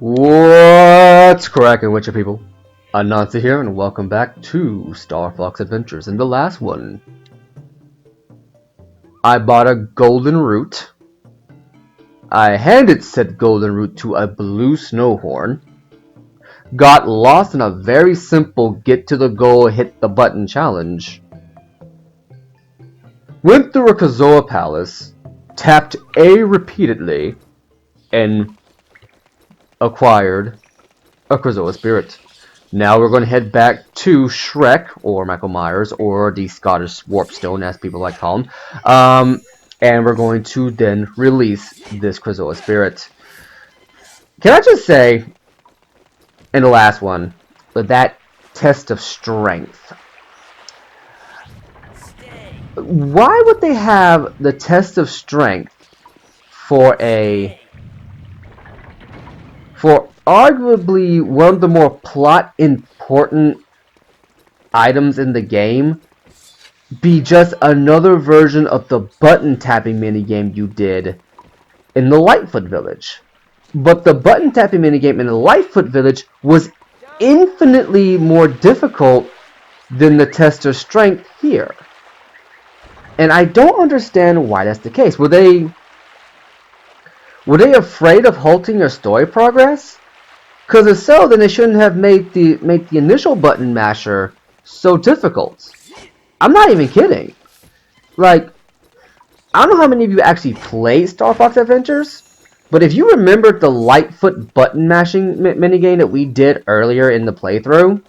What's cracking with you people? Anansi here and welcome back to Star Fox Adventures. In the last one, I bought a golden root. I handed said golden root to a blue snowhorn. Got lost in a very simple get to the goal, hit the button challenge. Went through a Kazoa Palace, tapped A repeatedly, and acquired a Krazoa Spirit. Now we're going to head back to Shrek, or Michael Myers, or the Scottish Warpstone, as people like to call him. And we're going to then release this Krazoa Spirit. Can I just say, in the last one, that test of strength. Why would they have the test of strength for arguably one of the more plot important items in the game be just another version of the button tapping minigame you did in the Lightfoot Village? But the button tapping minigame in the Lightfoot Village was infinitely more difficult than the test of strength here. And I don't understand why that's the case. Were they afraid of halting your story progress? Because if so, then they shouldn't have made the initial button masher so difficult. I'm not even kidding. Like, I don't know how many of you actually played Star Fox Adventures, but if you remember the Lightfoot button mashing minigame that we did earlier in the playthrough,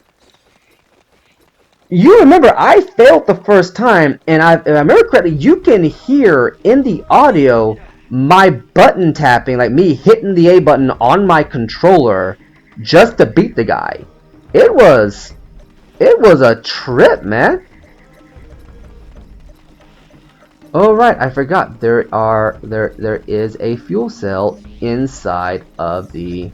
you remember I failed the first time, and if I remember correctly, you can hear in the audio my button tapping, like me hitting the A button on my controller just to beat the guy. It was a trip, man. Oh right, I forgot. There is a fuel cell inside of the.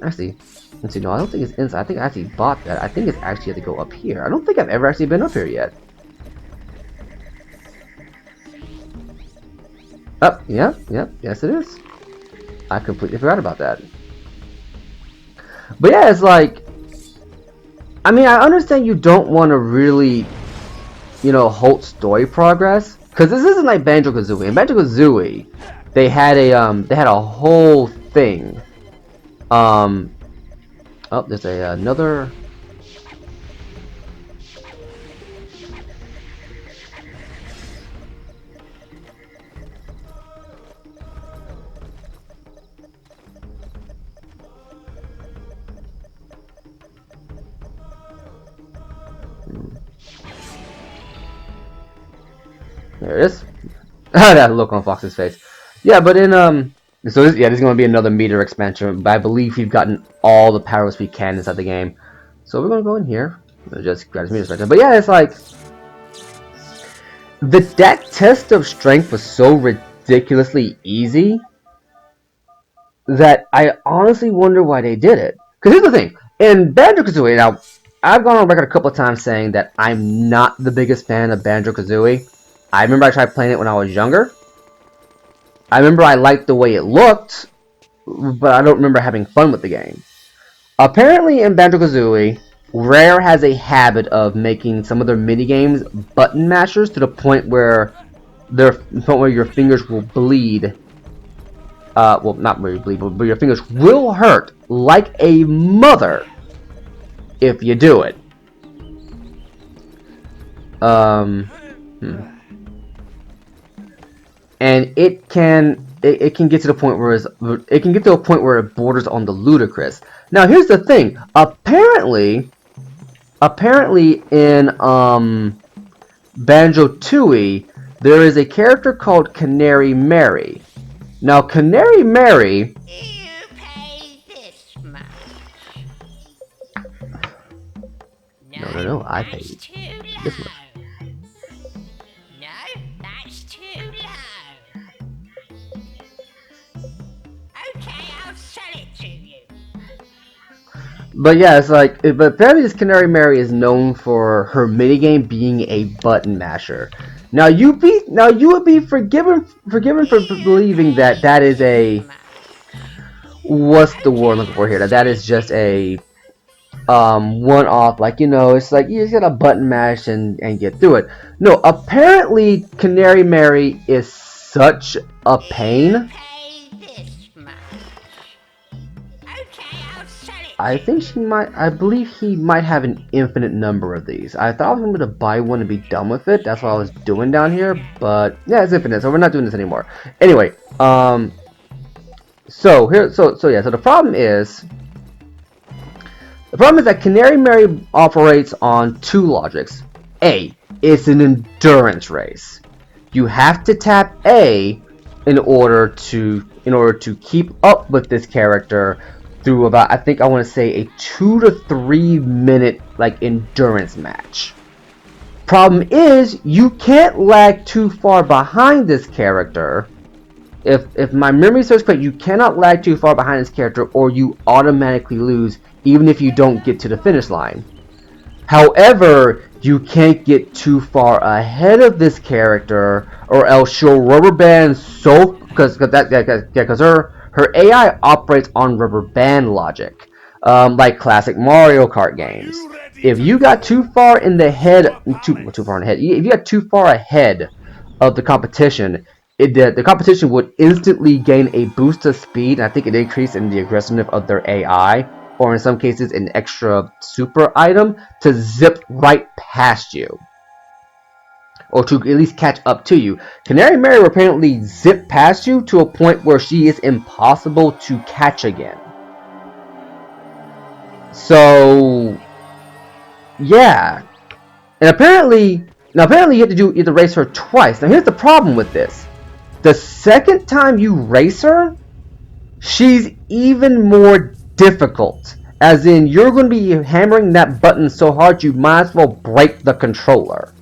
Actually, let's see. No, I don't think it's inside. I think I actually bought that. I think it's actually had to go up here. I don't think I've ever actually been up here yet. Oh, yeah, yes it is. I completely forgot about that. But yeah, it's like, I mean, I understand you don't want to really, halt story progress, because this isn't like Banjo-Kazooie. In Banjo-Kazooie, they had a whole thing. Oh, there's another. There it is. That look on Fox's face. Yeah, but in so this is going to be another meter expansion. But I believe we've gotten all the powers we can inside the game. So we're going to go in here. Just grab this meter expansion. But yeah, it's like that test of strength was so ridiculously easy that I honestly wonder why they did it. Because here's the thing: in Banjo-Kazooie, now I've gone on record a couple of times saying that I'm not the biggest fan of Banjo-Kazooie. I remember I tried playing it when I was younger. I remember I liked the way it looked, but I don't remember having fun with the game. Apparently in Banjo-Kazooie, Rare has a habit of making some of their minigames button mashers to the point where your fingers will bleed. Well, not really bleed, but your fingers will hurt like a mother if you do it. And it can get to the point where it borders on the ludicrous. Now here's the thing. Apparently in Banjo-Tooie there is a character called Canary Mary. Now Canary Mary. You pay this much. No, I paid this much. No, that's too low. Okay, I'll sell it to you. But yeah, it's like, but apparently this Canary Mary is known for her minigame being a button masher. Now you would be forgiven for believing that is a what's the word I'm looking for here? That is just a one-off, like, it's like you just gotta button mash and get through it. No, apparently Canary Mary is such a pain. Pay this much. Okay, I'll sell it I think I believe he might have an infinite number of these. I thought I was going to buy one and be done with it. That's what I was doing down here, but yeah, it's infinite, so we're not doing this anymore. Anyway, so the problem is that Canary Mary operates on two logics. A, it's an endurance race. You have to tap A in order to keep up with this character through about, I think I want to say, a 2 to 3 minute like endurance match. Problem is, you can't lag too far behind this character. If my memory serves correct, you cannot lag too far behind this character or you automatically lose even if you don't get to the finish line. However, you can't get too far ahead of this character or else she'll rubber band because her AI operates on rubber band logic, like classic Mario Kart games. If you got too far in the head, if you got too far ahead of the competition, the competition would instantly gain a boost of speed, and I think it increased in the aggressiveness of their AI, or in some cases an extra super item to zip right past you. Or to at least catch up to you. Canary Mary will apparently zip past you to a point where she is impossible to catch again. So, yeah. And apparently you have to race her twice. Now here's the problem with this. The second time you race her, she's even more difficult. As in, you're going to be hammering that button so hard you might as well break the controller.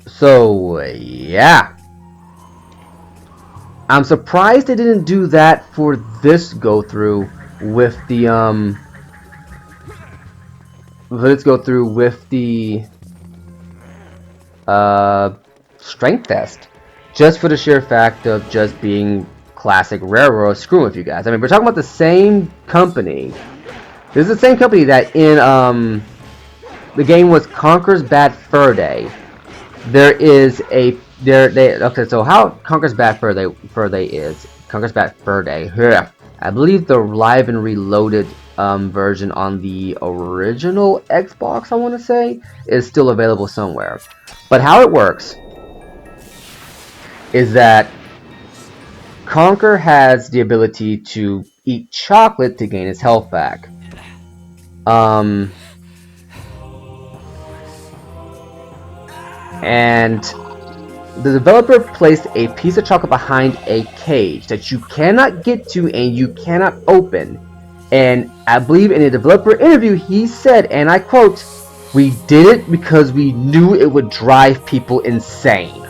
So, yeah. I'm surprised they didn't do that for this go-through with the, let's go through with the, strength test. Just for the sheer fact of just being classic Railroad screwing with you guys. I mean, we're talking about the same company. This is the same company that in, the game was Conker's Bad Fur Day. There is a okay, so how Conker's Bad Fur Day is Conker's Bad Fur Day. I believe the Live and Reloaded version on the original Xbox, I want to say, is still available somewhere. But how it works is that Conker has the ability to eat chocolate to gain his health back. And the developer placed a piece of chocolate behind a cage that you cannot get to and you cannot open. And I believe in a developer interview he said, and I quote, "We did it because we knew it would drive people insane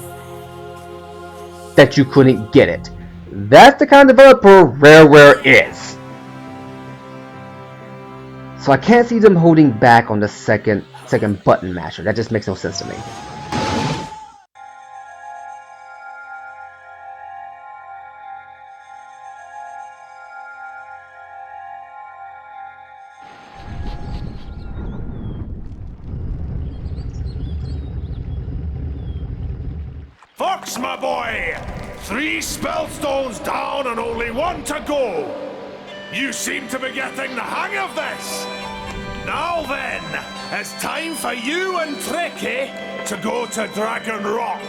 that you couldn't get it." That's the kind of developer Rareware is. So I can't see them holding back on the second button masher. That just makes no sense to me. Fox, my boy! 3 spellstones down and only 1 to go! You seem to be getting the hang of this! Now then, it's time for you and Tricky to go to Dragon Rock,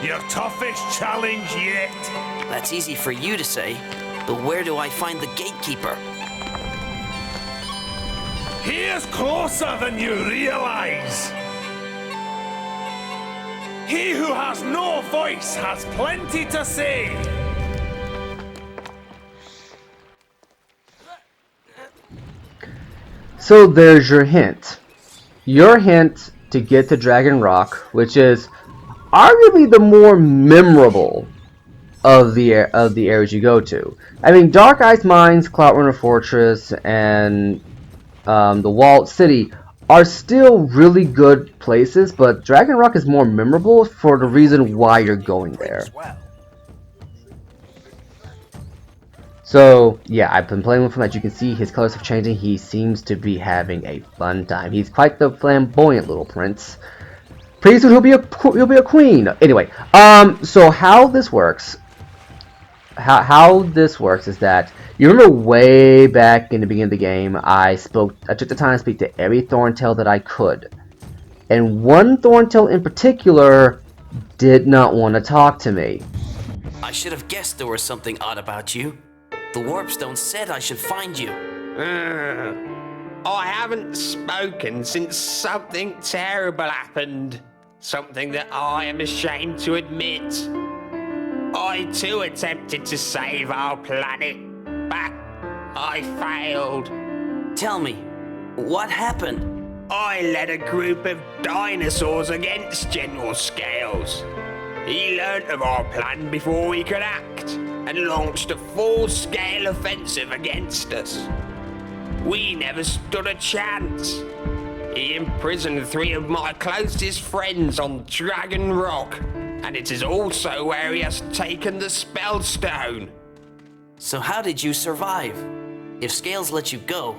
your toughest challenge yet. That's easy for you to say, but where do I find the gatekeeper? He is closer than you realize. He who has no voice has plenty to say. So there's your hint. Your hint to get to Dragon Rock, which is arguably the more memorable of the areas you go to. I mean, Dark Ice Mines, Cloudrunner Fortress, and the Walled City are still really good places, but Dragon Rock is more memorable for the reason why you're going there. So, yeah, I've been playing with him. As you can see, his colors have changing. He seems to be having a fun time. He's quite the flamboyant little prince. Pretty soon he'll be a queen. Anyway, so how this works, how this works is that, you remember way back in the beginning of the game, I took the time to speak to every Thorntail that I could. And one Thorntail in particular did not want to talk to me. I should have guessed there was something odd about you. The Warpstone said I should find you. I haven't spoken since something terrible happened. Something that I am ashamed to admit. I too attempted to save our planet, but I failed. Tell me, what happened? I led a group of dinosaurs against General Scales. He learnt of our plan before we could act, and launched a full-scale offensive against us. We never stood a chance. He imprisoned 3 of my closest friends on Dragon Rock, and it is also where he has taken the Spellstone. So how did you survive? If Scales let you go,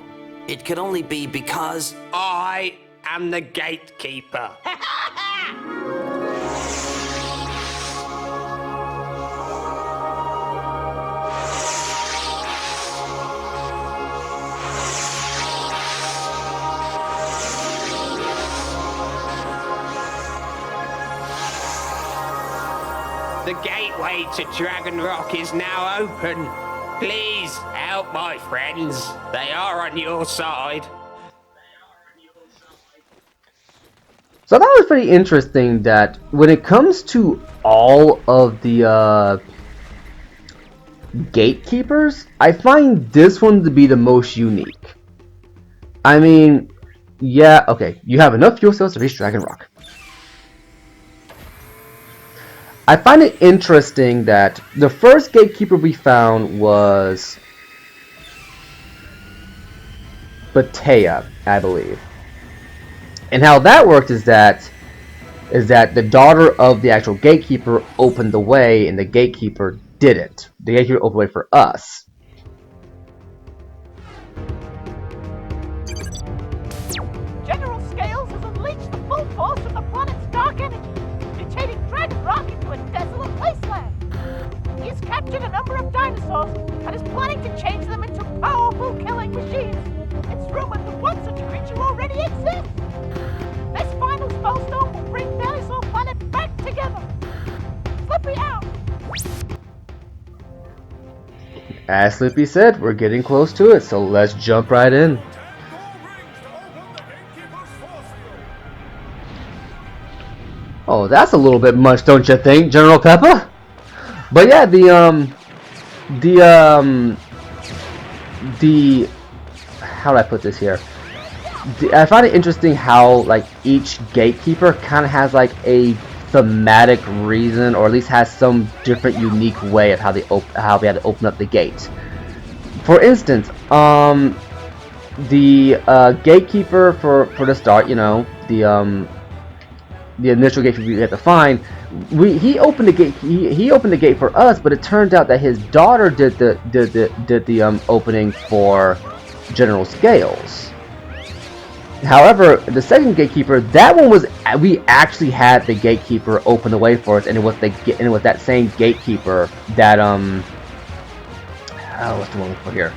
it could only be because... I am the gatekeeper. The gateway to Dragon Rock is now open. Please help my friends. They are on your side. So that was pretty interesting that when it comes to all of the gatekeepers, I find this one to be the most unique. I mean, yeah, okay, you have enough fuel cells to reach Dragon Rock. I find it interesting that the first gatekeeper we found was Batea, I believe. And how that worked is that the daughter of the actual gatekeeper opened the way and the gatekeeper didn't. The gatekeeper opened the way for us. General Scales has unleashed the full force of the planet's dark energy, mutating Dragon Rock into a desolate wasteland. He has captured a number of dinosaurs and is planning to change them into powerful killing machines. It's rumored that one such creature already exists. This final spellstone will bring Dinosaur Planet back together. Slippy out! As Slippy said, we're getting close to it, so let's jump right in. Oh, that's a little bit much, don't you think, General Peppa? But yeah, how do I put this here? I find it interesting how like each gatekeeper kind of has like a thematic reason, or at least has some different, unique way of how they had to open up the gate. For instance, the gatekeeper for the start, you know, the initial gatekeeper we had to find, he opened the gate. He opened the gate for us, but it turned out that his daughter did the opening for General Scales. However, the second gatekeeper, that one was, we actually had the gatekeeper open the way for us, and it was that same gatekeeper that what's the one for here,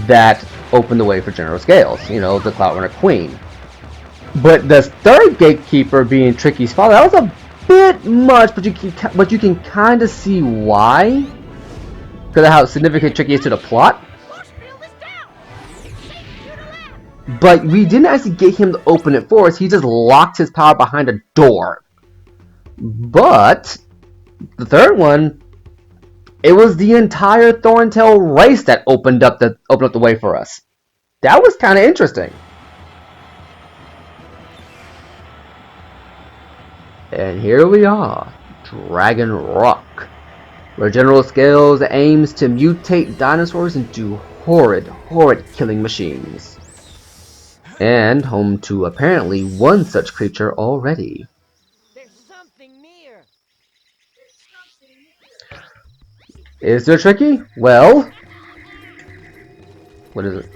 that opened the way for General Scales. You know, the Cloudrunner Queen. But the third gatekeeper, being Tricky's father, that was a bit much, but you can kind of see why, because of how significant Tricky is to the plot. But we didn't actually get him to open it for us. He just locked his power behind a door. But the third one, it was the entire Thorntail race that opened up the way for us. That was kind of interesting. And here we are, Dragon Rock, where General Scales aims to mutate dinosaurs into horrid killing machines. And home to apparently one such creature already. There's something near. Is there, Tricky? Well, What is it?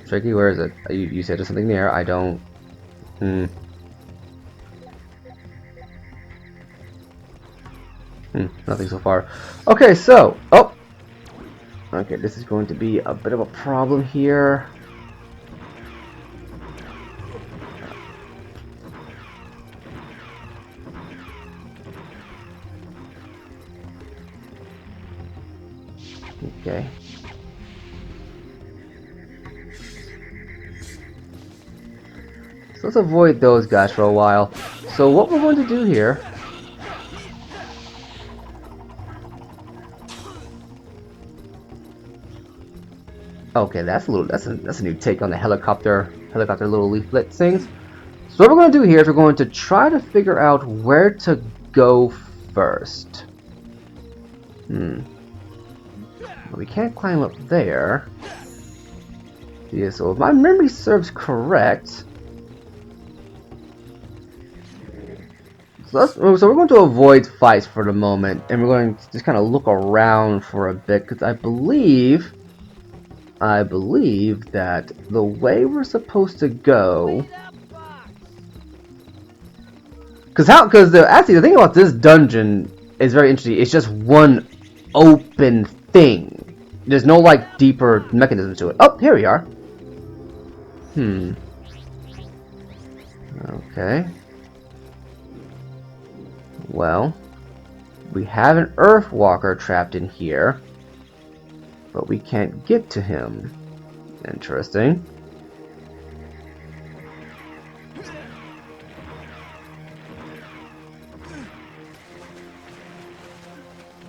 Tricky, where is it? You said there's something there. I don't. Nothing so far. Okay, so. Oh! Okay, this is going to be a bit of a problem here. Okay. So let's avoid those guys for a while. So what we're going to do here. Okay, that's a new take on the helicopter little leaflet things. So what we're going to do here is we're going to try to figure out where to go first. Well, we can't climb up there. Yeah, so if my memory serves correct. So we're going to avoid fights for the moment, and we're going to just kind of look around for a bit, because I believe that the way we're supposed to go, actually the thing about this dungeon is very interesting. It's just one open thing. There's no like deeper mechanism to it. Oh, here we are. Okay. Well, we have an Earthwalker trapped in here, but we can't get to him. Interesting.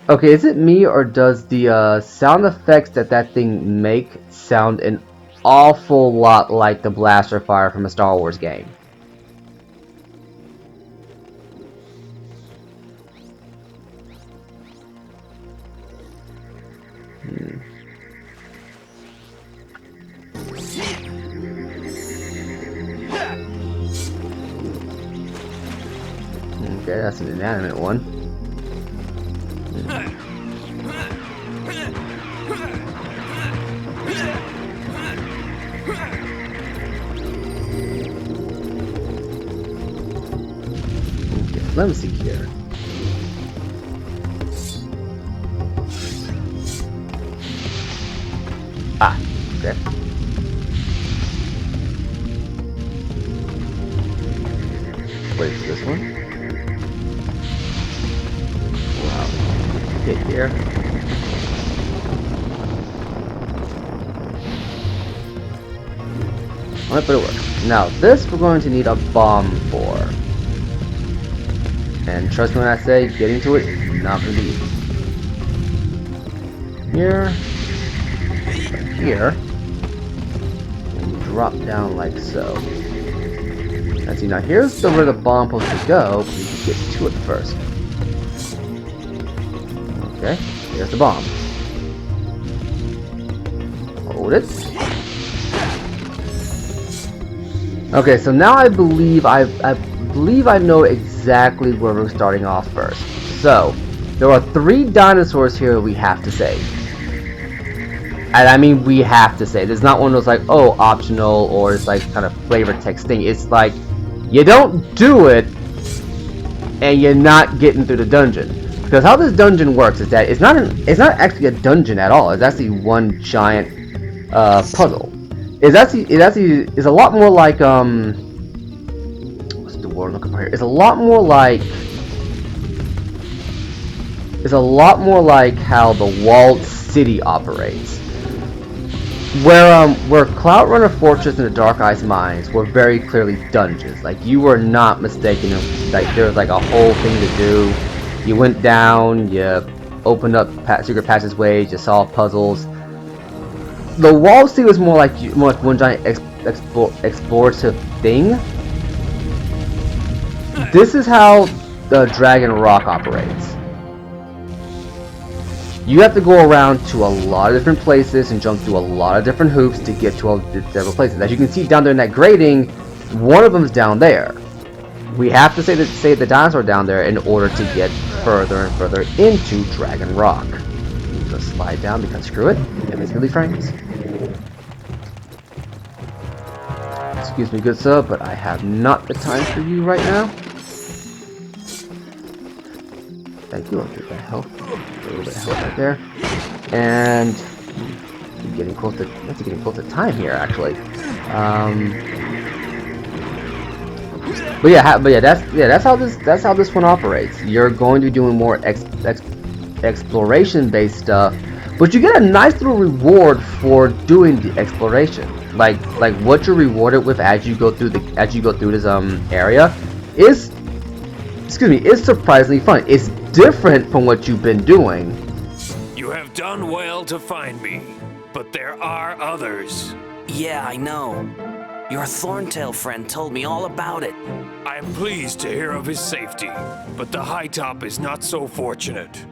Okay, is it me, or does the sound effects that thing make sound an awful lot like the blaster fire from a Star Wars game? Okay, that's an inanimate one. Okay, let me see here. Ah, okay. Wait for this one. Hit here. Alright, but it works. Now, this we're going to need a bomb for. And trust me when I say, getting to it is not going to be easy. Here. Right here. And drop down like so. Now, see, now here's where the bomb is supposed to go, but we can get to it first. Okay, here's the bomb. Hold it. Okay, so now I believe I know exactly where we're starting off first. So there are 3 dinosaurs here we have to save. And I mean we have to save. There's not one of those like, oh, optional, or it's like kind of flavor text thing. It's like you don't do it and you're not getting through the dungeon. Because how this dungeon works is that it's not actually a dungeon at all. It's actually one giant puzzle. It's a lot more like what's the word I'm looking for here? It's a lot more like how the walled city operates. Where Cloud Runner Fortress and the Dark Ice Mines were very clearly dungeons. Like you were not mistaken. Like there was like a whole thing to do. You went down, you opened up secret passageways, you solved puzzles. The Wall City was more like one giant explorative thing. This is how the Dragon Rock operates. You have to go around to a lot of different places and jump through a lot of different hoops to get to several places. As you can see down there in that grating, one of them is down there. We have to save the dinosaur down there in order to get further and further into Dragon Rock. gonna slide down because screw it. It makes really frames. Excuse me, good sir, but I have not the time for you right now. Thank you. I'll get that health. A little bit of health right there. And I'm getting close to time here, actually. But yeah, that's how this one operates. You're going to be doing more exploration-based stuff, but you get a nice little reward for doing the exploration. Like what you're rewarded with as you go through this area is surprisingly fun. It's different from what you've been doing. You have done well to find me, but there are others. Yeah, I know. Your Thorntail friend told me all about it. I am pleased to hear of his safety, but the High Top is not so fortunate.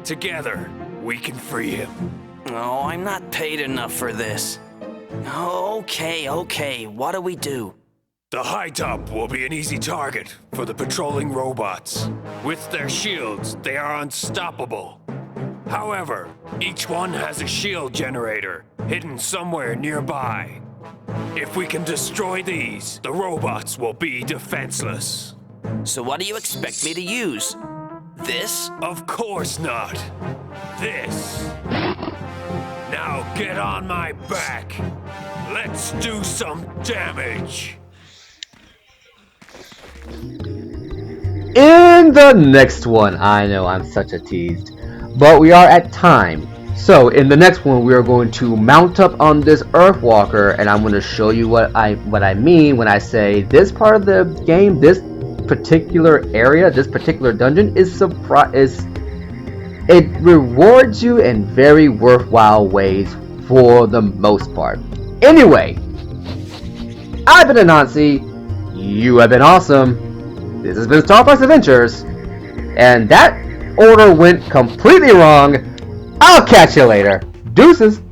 Together, we can free him. Oh, I'm not paid enough for this. Okay, what do we do? The High Top will be an easy target for the patrolling robots. With their shields, they are unstoppable. However, each one has a shield generator hidden somewhere nearby. If we can destroy these, the robots will be defenseless. So what do you expect me to use? This? Of course not. This. Now get on my back. Let's do some damage. In the next one, I know I'm such a teased, but we are at time. So in the next one, we are going to mount up on this Earthwalker, and I'm going to show you what I mean when I say this part of the game, this particular area, this particular dungeon it rewards you in very worthwhile ways for the most part. Anyway, I've been Anansi, you have been awesome, this has been Star Fox Adventures, and that order went completely wrong. I'll catch you later. Deuces.